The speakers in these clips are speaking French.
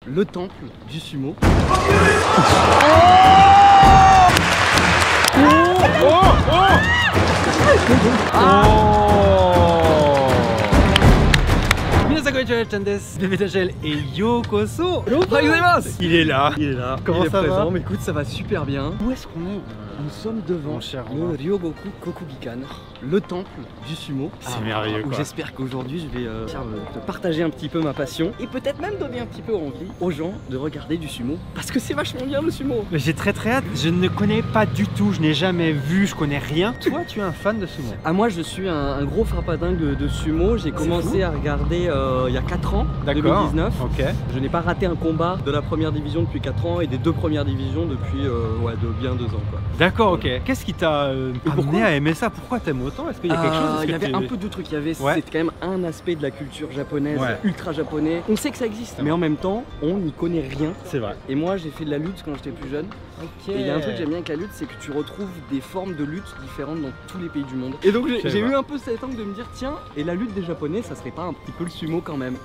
le temple du sumo. Et Yokoso. Il est là. Comment ça va? Mais écoute, ça va super bien. Où est-ce qu'on est? Nous sommes devant Mon cher le Ryogoku Kokugikan, le temple du sumo. C'est merveilleux quoi. J'espère qu'aujourd'hui je vais te partager un petit peu ma passion et peut-être même donner un petit peu envie aux gens de regarder du sumo parce que c'est vachement bien le sumo. Mais j'ai très hâte, je ne connais pas du tout, je n'ai jamais vu, je connais rien. Toi tu es un fan de sumo? Ah moi je suis un gros frappadingue de sumo, j'ai commencé à regarder il y a 4 ans, 2019. Ok. Je n'ai pas raté un combat de la première division depuis 4 ans et des 2 premières divisions depuis de bien 2 ans quoi. D'accord, ok. Qu'est-ce qui t'a amené à aimer ça? Pourquoi t'aimes autant? Est-ce qu'il y a quelque chose? Il y avait un peu de trucs, c'était quand même un aspect de la culture japonaise, ultra japonais. On sait que ça existe, mais en même temps, on n'y connaît rien. C'est vrai. Et moi, j'ai fait de la lutte quand j'étais plus jeune. Ok. Et il y a un truc que j'aime bien avec la lutte, c'est que tu retrouves des formes de lutte différentes dans tous les pays du monde. Et donc j'ai eu un peu cet angle de me dire, tiens, et la lutte des japonais, ça serait pas un petit peu le sumo quand même?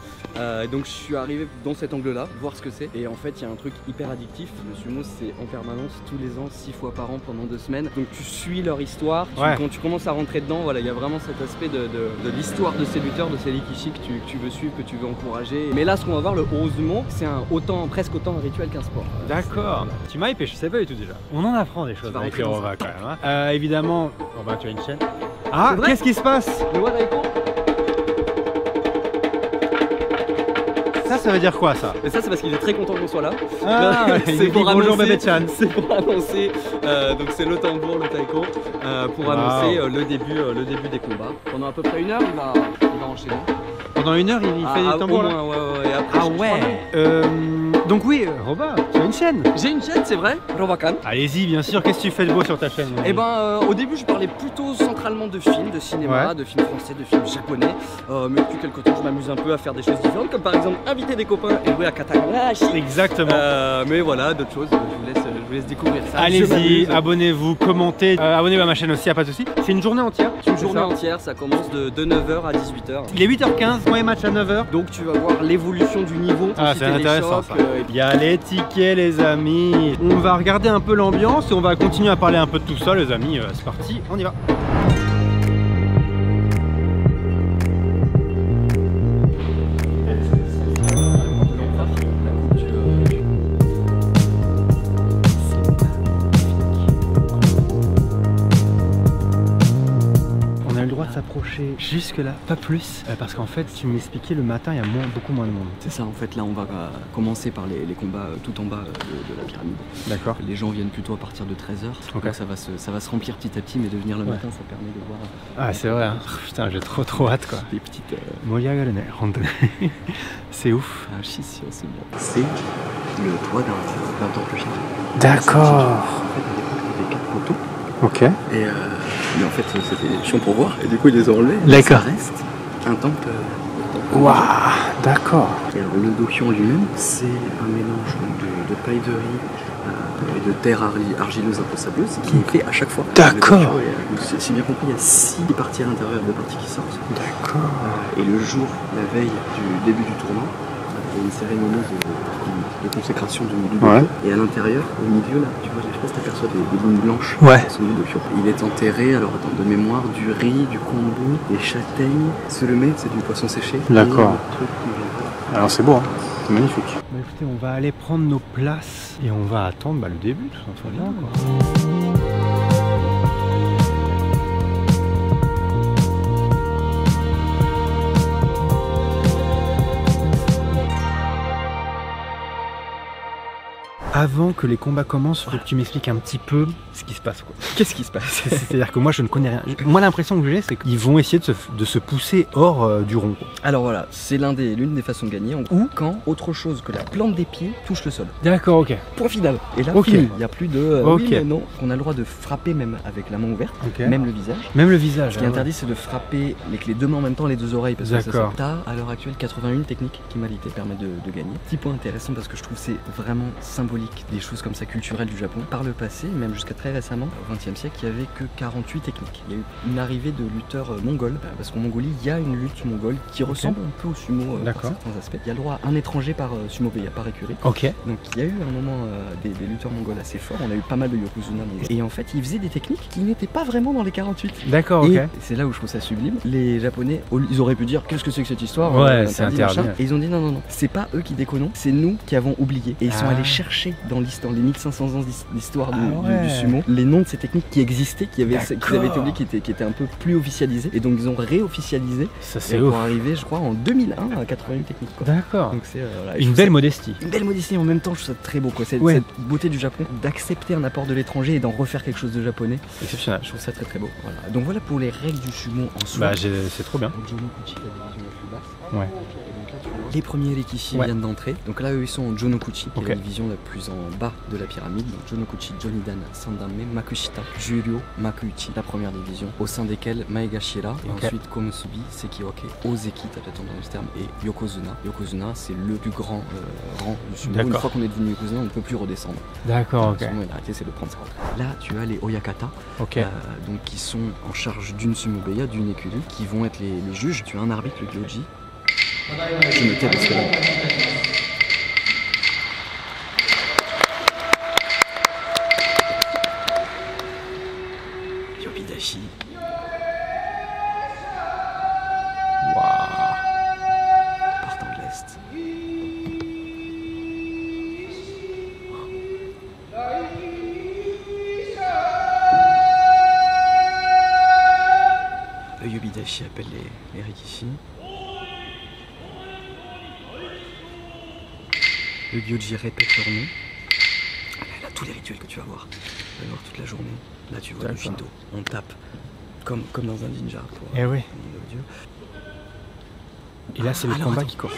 Donc je suis arrivé dans cet angle-là, voir ce que c'est. Et en fait, il y a un truc hyper addictif. Le sumo, c'est en permanence, tous les ans, 6 fois par an pendant 2 semaines. Donc tu suis leur histoire. Quand tu commences à rentrer dedans, voilà, il y a vraiment cet aspect de l'histoire de ces lutteurs, de ces rikishi que tu veux suivre, que tu veux encourager. Mais là, ce qu'on va voir, le Ozumo, c'est presque autant un rituel qu'un sport. D'accord. Tu m'as hypé, je sais pas du tout déjà. On en apprend des choses avec les Rova quand même. Hein. Évidemment, tu as une chaîne. Ah, qu'est-ce qui se passe? Le Wadaiko. Ça veut dire quoi ça? Mais ça c'est parce qu'il est très content qu'on soit là. C'est pour bonjour Bébé-chan. C'est pour annoncer, donc c'est le tambour, le taiko, pour annoncer le début des combats. Pendant à peu près 1 heure, il va enchaîner. Pendant 1 heure, il fait du tambour là? Et après, donc oui, Roba, tu as une chaîne? J'ai une chaîne, c'est vrai, Robakan. Allez-y, bien sûr, qu'est-ce que tu fais de beau sur ta chaîne? Eh ben, au début, je parlais plutôt centralement de films, de cinéma, de films français, de films japonais. Mais depuis quelques temps, je m'amuse un peu à faire des choses différentes, comme par exemple inviter des copains et jouer à Katagarashi. Exactement. Mais voilà, d'autres choses, je vous laisse découvrir ça. Allez-y, abonnez-vous, commentez, abonnez-vous à ma chaîne aussi, y a pas de souci. C'est une journée entière? C'est une journée entière, ça commence de 9h à 18h. Il est 8h15, premier match à 9h. Donc tu vas voir l'évolution du niveau. Ah, c'est intéressant ça. Il y a les tickets les amis. On va regarder un peu l'ambiance et on va continuer à parler un peu de tout ça les amis. C'est parti, on y va. S'approcher jusque là, pas plus, parce qu'en fait tu m'expliquais le matin il y a beaucoup moins de monde. C'est ça en fait, là on va commencer par les combats tout en bas de la pyramide. D'accord. Les gens viennent plutôt à partir de 13h, donc ça va se remplir petit à petit, mais de venir le matin ça permet de voir. Ah c'est vrai, hein. Putain j'ai trop hâte quoi. Des petites... C'est ouf. C'est le toit d'un temple chinois. D'accord. En fait à l'époque il y avait 4 poteaux. Ok. Et mais en fait c'était chiant pour voir et du coup ils les ont enlevés. D'accord. Ça reste un temple. Waouh, d'accord. Et alors le dokion lui-même c'est un mélange de paille de riz et de terre argileuse un peu sableuse qui est fait à chaque fois. D'accord. Si bien compris il y a 6 parties à l'intérieur, 2 parties qui sortent. D'accord. Et le jour, la veille du début du tournoi, il y a une cérémonie de consécration du dokion. Et à l'intérieur, au milieu là, tu vois, je sais pas si t'aperçois des lignes blanches sur du dokion. Il est enterré, alors attends, de mémoire, du riz, du kombu, des châtaignes. Seulement, c'est du poisson séché. D'accord. Alors c'est beau, hein. C'est magnifique. Bah écoutez, on va aller prendre nos places et on va attendre le début tout simplement quoi. Avant que les combats commencent, il faut que tu m'expliques un petit peu ce qui se passe quoi. Qu'est-ce qui se passe? C'est-à-dire que moi je ne connais rien. Moi l'impression que j'ai c'est qu'ils vont essayer de se pousser hors du rond quoi. Alors voilà, c'est l'une des façons de gagner ou quand autre chose que la plante des pieds touche le sol. D'accord, ok. Point final. Et là il n'y a plus de oui mais non. On a le droit de frapper même avec la main ouverte, même le visage. Même le visage. Ce qui est interdit c'est de frapper avec les 2 mains en même temps, les 2 oreilles parce que ça t'as à l'heure actuelle 81 techniques qui permettent de gagner. Petit point intéressant parce que je trouve c'est vraiment symbolique symboliques, des choses comme ça culturelles du Japon. Par le passé, même jusqu'à très récemment, au XXe siècle, il n'y avait que 48 techniques. Il y a eu une arrivée de lutteurs mongols, parce qu'en Mongolie, il y a une lutte mongole qui ressemble un peu au sumo par certains aspects. Il y a le droit à un étranger par sumo-beya, par écurie. Ok. Donc il y a eu un moment des lutteurs mongols assez forts, on a eu pas mal de yokozuna mongols. Et en fait, ils faisaient des techniques qui n'étaient pas vraiment dans les 48. D'accord, ok. Et c'est là où je trouve ça sublime. Les Japonais, ils auraient pu dire qu'est-ce que c'est que cette histoire, ouais, c'est interdit. Et ils ont dit non, c'est pas eux qui déconnons, c'est nous qui avons oublié. Et ils sont allés chercher dans l'histoire, les 1500 ans d'histoire du sumo, les noms de ces techniques qui existaient, qui avaient été oubliés, qui étaient un peu plus officialisés. Et donc ils ont réofficialisé pour arriver, je crois, en 2001 à 81 techniques. D'accord. Donc c'est une belle modestie. Une belle modestie, en même temps, je trouve ça très beau, quoi. Cette beauté du Japon, d'accepter un apport de l'étranger et d'en refaire quelque chose de japonais. Exceptionnel. Je trouve ça très très beau. Voilà. Donc voilà pour les règles du sumo en soi. Bah, c'est trop bien. Donc Jonokuchi, la division la plus basse. Ouais. Les premiers Rikishi viennent d'entrer. Donc là, eux, ils sont en Jonokuchi, qui est la division la plus en bas de la pyramide. Donc Jonokuchi, Jonidan, Sandame, Makushita, Juryo, Makuichi, la première division, au sein desquelles Maegashira, et ensuite Komusubi, Sekiwake, Ozeki, t'as peut-être entendu ce terme, et Yokozuna. Yokozuna, c'est le plus grand rang du sumo. Une fois qu'on est devenu Yokozuna, on ne peut plus redescendre. D'accord, ok. Sinon, la réalité, c'est de prendre sa retraite. Là, tu as les Oyakata, donc qui sont en charge d'une sumo-beya, d'une écurie, qui vont être les juges. Tu as un arbitre, le Gyoji. Je me tais parce que Yobidashi. Waouh. Partant de l'Est. Le Yobidashi appelle les Rikishi. Le Gyoji répète leur nom. Là, tous les rituels que tu vas voir. Tu vas voir toute la journée. Là, tu vois le Shinto. On tape comme dans un ninja. Eh oui. Et là, c'est le combat qui court.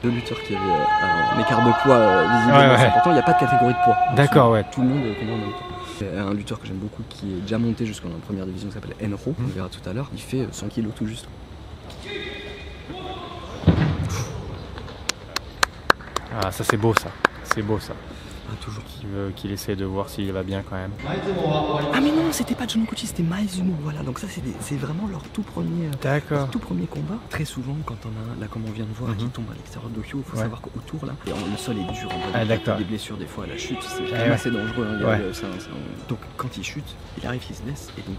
Deux lutteurs qui avaient un écart de poids visiblement c'est important. Il n'y a pas de catégorie de poids. D'accord, ouais. Tout le monde combat en même temps. Un lutteur que j'aime beaucoup qui est déjà monté jusqu'en première division qui s'appelle Enro, on le verra tout à l'heure, il fait 100 kg tout juste. Ah ça c'est beau ça, c'est beau ça. Toujours qu'il essaie de voir s'il va bien quand même. Ah mais non, c'était pas Jonokuchi, c'était Maezuno, voilà. Donc ça c'est vraiment leur tout premier combat. Très souvent quand on a là comme on vient de voir qui tombe à l'extérieur de Dokyo, il faut savoir qu'autour là, le sol est dur, on a des blessures des fois à la chute, c'est quand même assez dangereux. Donc quand il chute, il arrive qu'il se blesse et donc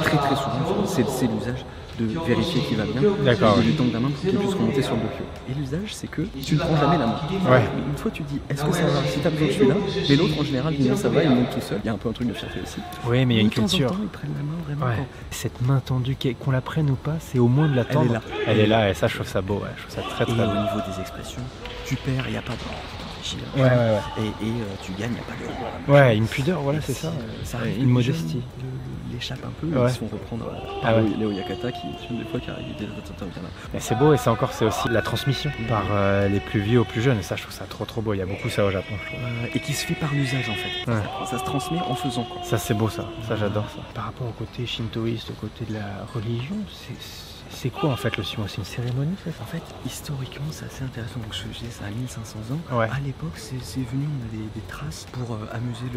très souvent c'est l'usage de vérifier qu'il va bien. D'accord. De lui tendre la main pour qu'il puisse remonter sur le Dokyo. Et l'usage c'est que tu ne prends jamais la main. Une fois tu dis est-ce que ça va, si t'as besoin de celui-là, mais l'autre en général il dit ça va, il monte tout seul. Il y a un peu un truc de fierté aussi. Oui mais il y a une culture. De temps en temps, ils prennent la main vraiment. Quand... Cette main tendue, qu'on la prenne ou pas, c'est au moins de la tendre. Elle est là et ça je trouve ça beau, je trouve ça très beau. Au niveau des expressions, tu perds, il n'y a pas de... Et tu gagnes, il n'y a pas de... Ouais, une pudeur, voilà, c'est ça. Une modestie. L'échappe un peu, ils se font reprendre les Oyakata qui des fois qui arrivent des là. Mais c'est beau et c'est aussi la transmission par les plus vieux aux plus jeunes et ça je trouve ça trop beau, il y a beaucoup ça au Japon je trouve. Et qui se fait par l'usage en fait, ça se transmet en faisant quoi. Ça c'est beau ça j'adore ça. Par rapport au côté shintoïste, au côté de la religion, c'est quoi en fait le sumo? C'est une cérémonie ça? En fait, historiquement c'est assez intéressant, donc je disais ça a 1500 ans. À l'époque c'est venu, on a des traces pour amuser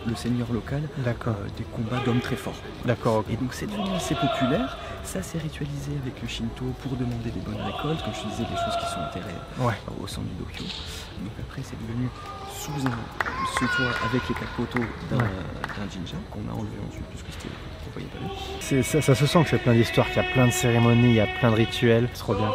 le seigneur local, des combats d'hommes très forts. D'accord. Et donc c'est devenu assez populaire, ça s'est ritualisé avec le Shinto pour demander des bonnes récoltes, comme je te disais, des choses qui sont enterrées au centre du Dokyo. Donc après c'est devenu sous toit avec les quatre poteaux d'un jinja qu'on a enlevé ensuite puisque c'était qu'on voyait pas bien. Ça se sent que c'est plein d'histoires, qu'il y a plein de cérémonies, il y a plein de rituels, c'est trop bien.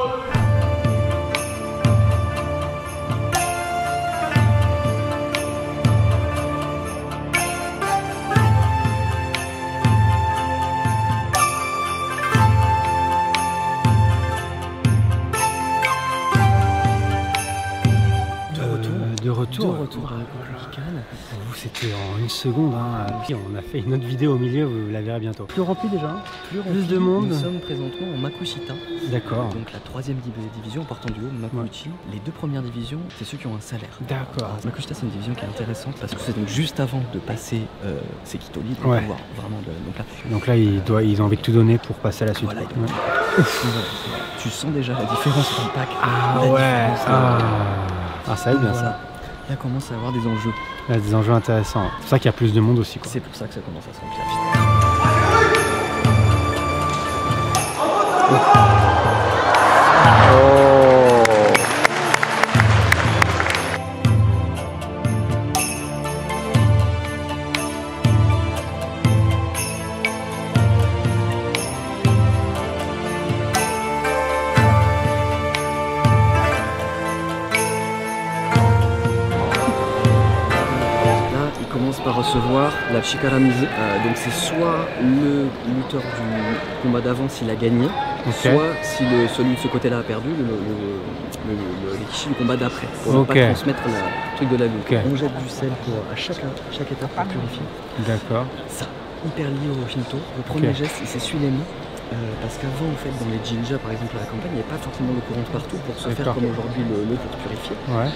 retour. De retour dans la Comic-Con. Pour vous, c'était en une seconde. Hein. On a fait une autre vidéo au milieu, vous la verrez bientôt. Plus rempli déjà. Plus de monde. Nous sommes présentement en Makushita. D'accord. Donc la 3e division en partant du haut, Makuuchi. Les 2 premières divisions, c'est ceux qui ont un salaire. D'accord. Makushita, c'est une division qui est intéressante parce que c'est donc juste avant de passer Sekito League. Ouais. Vraiment donc là, ils ont envie de tout donner pour passer à la suite. Voilà, tu sens déjà la différence d'impact. Ah ouais. Ça aide bien ça. Là commence à avoir des enjeux. Là, des enjeux intéressants. C'est pour ça qu'il y a plus de monde aussi. C'est pour ça que ça commence à se remplir. Par recevoir la Chikara Mizu, donc c'est soit le lutteur du combat d'avant s'il a gagné, soit si celui de ce côté-là a perdu, les kishi du combat d'après, pour ne pas transmettre le truc de la lutte. On jette du sel à chaque étape pour purifier. D'accord. Ça, hyper lié au Shinto. Le premier geste, il s'essuie les mains. Parce qu'avant, en fait, dans les jinja, par exemple, à la campagne, il n'y avait pas forcément de courant partout pour se faire comme aujourd'hui le pour purifier. Ouais.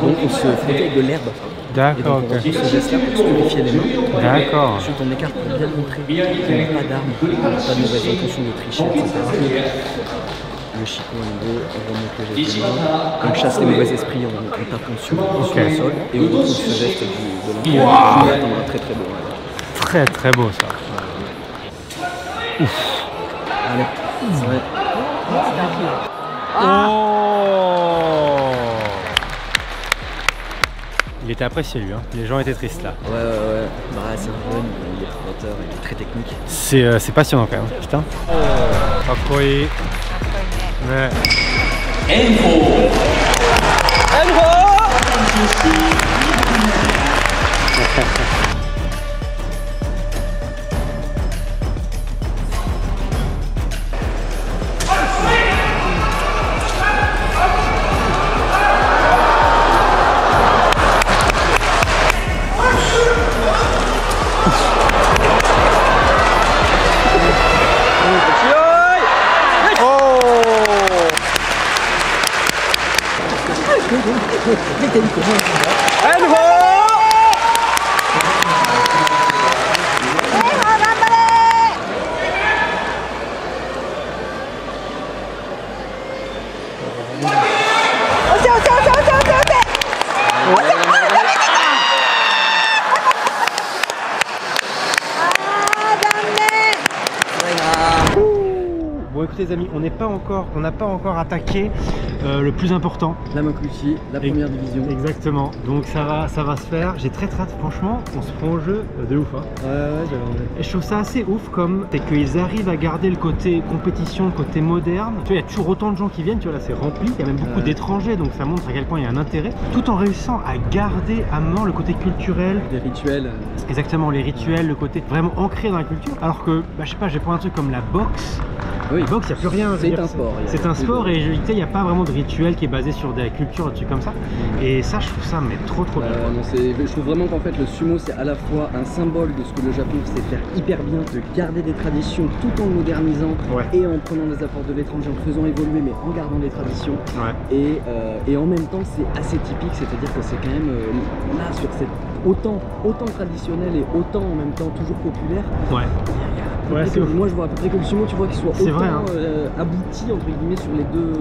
Donc on se frottait avec de l'herbe. D'accord. Et donc on reçoit ce geste-là pour se purifier les mains. D'accord. Ensuite, on écarte pour bien montrer qu'il n'y a pas d'armes, pas de mauvaise intention de tricher, etc. Le Shiko, en gros, on remonte le geste de main. On chasse les mauvais esprits en tapant sur le sol. Et on retrouve ce geste de l'enfant. Wow. Très très beau. Très très beau ça. Ouf. Allez, c'est vrai. Il était apprécié lui, hein. Les gens étaient tristes là. Ouais. Bah c'est un jeune, il est promoteur, il est très technique. C'est passionnant quand même, putain. Kakoi. Ouais. Bon écoutez les amis, on n'a pas encore attaqué le plus important. La Makuuchi, la première division. Exactement, donc ça va se faire. J'ai très hâte, franchement, on se prend au jeu de ouf. Hein. Ouais, j'avais envie. Et je trouve ça assez ouf comme, c'est qu'ils arrivent à garder le côté compétition, le côté moderne. Tu vois, il y a toujours autant de gens qui viennent, tu vois là c'est rempli, il y a même beaucoup d'étrangers, donc ça montre à quel point il y a un intérêt, tout en réussissant à garder à mort le côté culturel. Les rituels. Exactement, les rituels, le côté vraiment ancré dans la culture. Alors que, bah, je sais pas, j'ai pris un truc comme la boxe. Oui. La boxe, il n'y a plus rien. C'est un sport. C'est un sport et il n'y a pas vraiment de rituel qui est basé sur de la culture, des trucs comme ça. Et ça, je trouve ça mais trop bien. Non, je trouve vraiment qu'en fait le sumo c'est à la fois un symbole de ce que le Japon sait faire hyper bien, de garder des traditions tout en le modernisant et en prenant des apports de l'étranger, en faisant évoluer mais en gardant des traditions. Et en même temps c'est assez typique, c'est-à-dire que c'est quand même là sur cette autant traditionnel et autant en même temps toujours populaire. Moi je vois à peu près que le sumo, tu vois, qu'il soit autant abouti entre guillemets sur les deux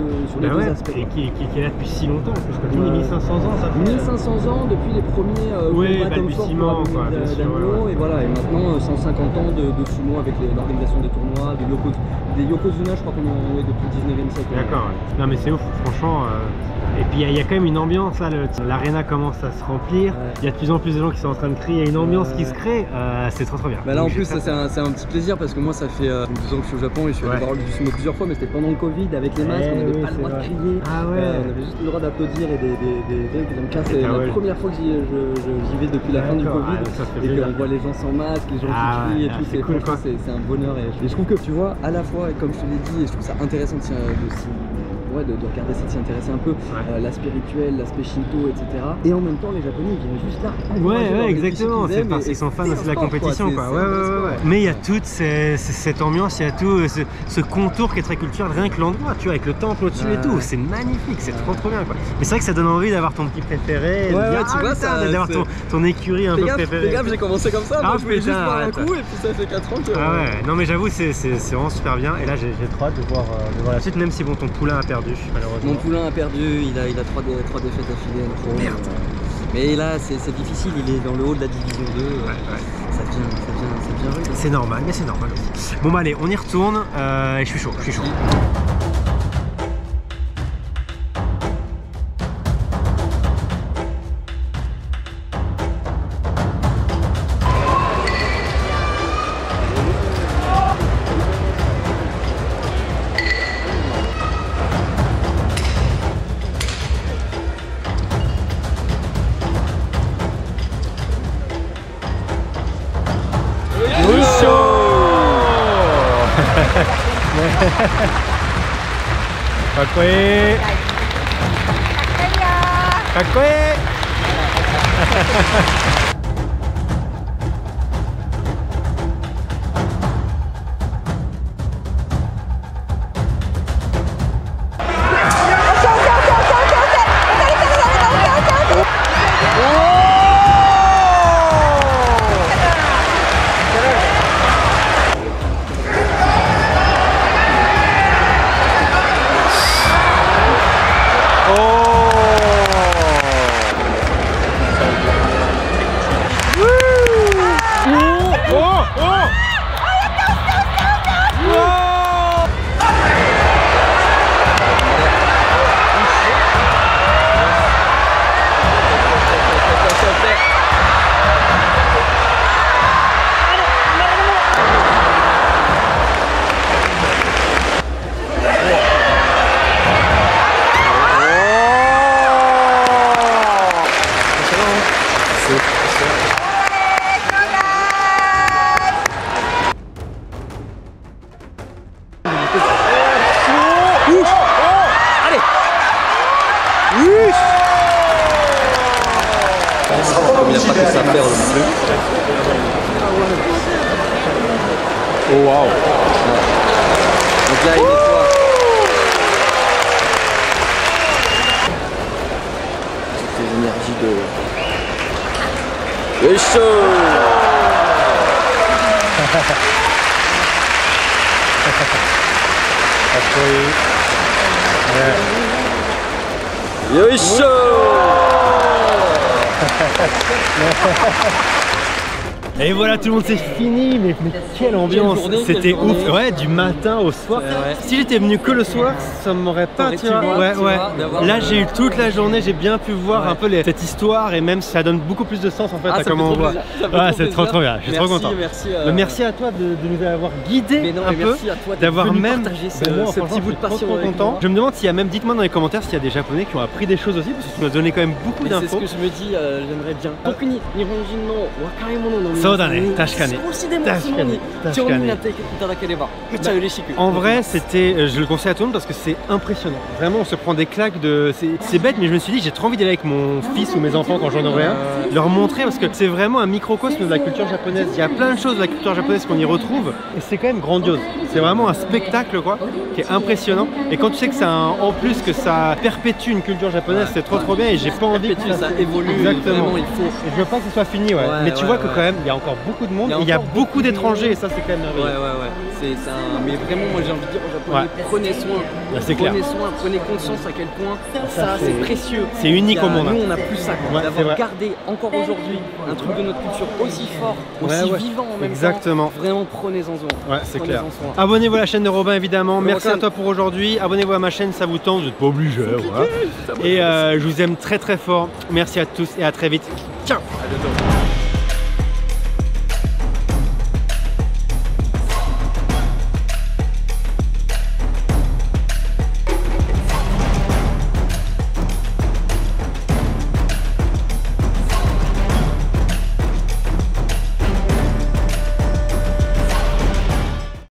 aspects. Et qui est là depuis si longtemps, parce que tu dis 1500 ans, ça fait 1500 ans depuis les premiers combats comme d'Amno, et voilà, et maintenant 150 ans de sumo avec l'organisation des tournois, des Yokozuna, je crois qu'on est depuis le 19e siècle. D'accord, non mais c'est ouf, franchement. Et puis il y a quand même une ambiance là, l'aréna commence à se remplir, il y a de plus en plus de gens qui sont en train de crier, il y a une ambiance qui se crée, c'est trop bien. Bah là en plus c'est un petit plaisir parce que moi ça fait 12 ans que je suis au Japon et je suis allé voir du sumo plusieurs fois, mais c'était pendant le Covid avec les masques, on n'avait pas le droit de crier, on avait juste le droit d'applaudir et donc là c'est la première fois que j'y vais depuis la fin du Covid et qu'on voit les gens sans masque, les gens qui crient et tout, c'est cool, c'est un bonheur et je trouve que tu vois à la fois, comme je te l'ai dit, et je trouve ça intéressant de ouais, de regarder ça, de s'y intéresser un peu, la spirituelle, l'aspect Shinto, etc. Et en même temps, les Japonais, ils viennent juste là. Ouais, exactement, c'est parce qu'ils sont fans aussi de la compétition, quoi. Ouais. Mais il y a toute cette ambiance, il y a tout ce contour qui est très culturel, rien que l'endroit, tu vois, avec le temple au-dessus et tout, c'est magnifique, c'est trop bien, quoi. Mais c'est vrai que ça donne envie d'avoir ton petit préféré, tu vois ça, d'avoir ton écurie un peu préférée. Fais gaffe, j'ai commencé comme ça, moi je voulais juste boire un coup et puis ça fait 4 ans que... Ah ouais, non mais j'avoue c'est vraiment super bien et là j'ai trop hâte de voir la suite, même si bon ton poulain a perdu malheureusement. Mon poulain a perdu, il a 3 défaites d'affilée. Merde. Mais là c'est difficile, il est dans le haut de la division 2, ça devient rude. C'est normal, mais c'est normal aussi. Bon bah allez, on y retourne et je suis chaud. Comme il n'y a pas que ça à faire non plus. Oh waouh. Donc là il nettoie. Toutes les énergies de... Et chaud. Yoisho. Et voilà, tout le monde, c'est fini, mais quelle ambiance, c'était ouf, ouais, du matin au soir. Si j'étais venu que le soir, ça m'aurait pas, tu vois, là j'ai eu toute la journée, j'ai bien pu voir un peu cette histoire et même ça donne beaucoup plus de sens en fait à comment on voit. Ouais, c'est trop bien, je suis trop content. Merci à toi de nous avoir guidés un peu, d'avoir même partagé ce petit bout de passion. Content. Je me demande s'il y a même, dites-moi dans les commentaires s'il y a des Japonais qui ont appris des choses aussi, parce que tu m'as donné quand même beaucoup d'infos. C'est ce que je me dis, j'aimerais bien. En vrai, c'était, je le conseille à tout le monde parce que c'est impressionnant. Vraiment, on se prend des claques de... C'est bête, mais je me suis dit, j'ai trop envie d'aller avec mon fils ou mes enfants quand j'en aurai un, leur montrer parce que c'est vraiment un microcosme de la culture japonaise. Il y a plein de choses de la culture japonaise qu'on y retrouve et c'est quand même grandiose. C'est vraiment un spectacle quoi, qui est impressionnant. Et quand tu sais que ça en plus que ça perpétue une culture japonaise, c'est trop bien et j'ai pas envie que ça évolue. Exactement. Vraiment, il faut. Et je veux pas que ce soit fini, mais tu vois que quand même, il y a encore beaucoup de monde, il y a beaucoup d'étrangers et ça c'est quand même merveilleux. Mais vraiment, moi j'ai envie de dire aux Japonais, prenez soin, prenez conscience à quel point ça c'est précieux. C'est unique au monde. Nous on n'a plus ça, d'avoir gardé encore aujourd'hui un truc de notre culture aussi fort, aussi vivant en même temps. Vraiment prenez-en soin. Ouais, c'est clair. Abonnez-vous à la chaîne de Robin évidemment. Merci à toi pour aujourd'hui. Abonnez-vous à ma chaîne, ça vous tente, vous n'êtes pas obligé. Et je vous aime très fort. Merci à tous et à très vite. Ciao.